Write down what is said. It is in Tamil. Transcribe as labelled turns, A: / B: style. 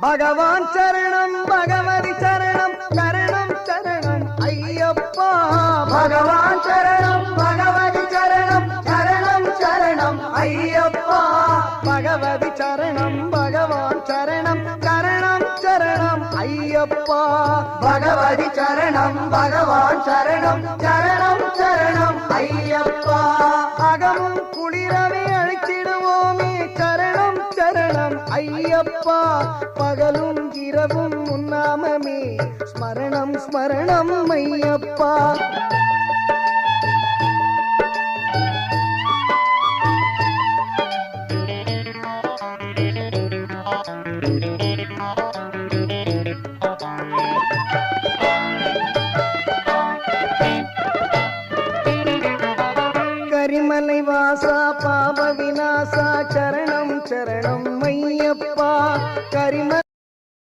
A: பகவான் சரணம் பகவதி சரணம் சரணம் சரணம் ஐயப்பா பகவான் சரணம் பகவதி சரணம் சரணம் சரணம் ஐயப்பா பகவதி சரணம் பகவான் சரணம் சரணம் சரணம் ஐயப்பா பகவதி சரணம் பகவான் சரணம் சரணம் சரணம் ஐயப்பா அகமும் குளிரவே அழைச்சிடுவோமே சரணம் சரணம் ஐயப்பா பகலும் இரவும் உன்னாமமே ஸ்மரணம் ஸ்மரணம் ஐயப்பா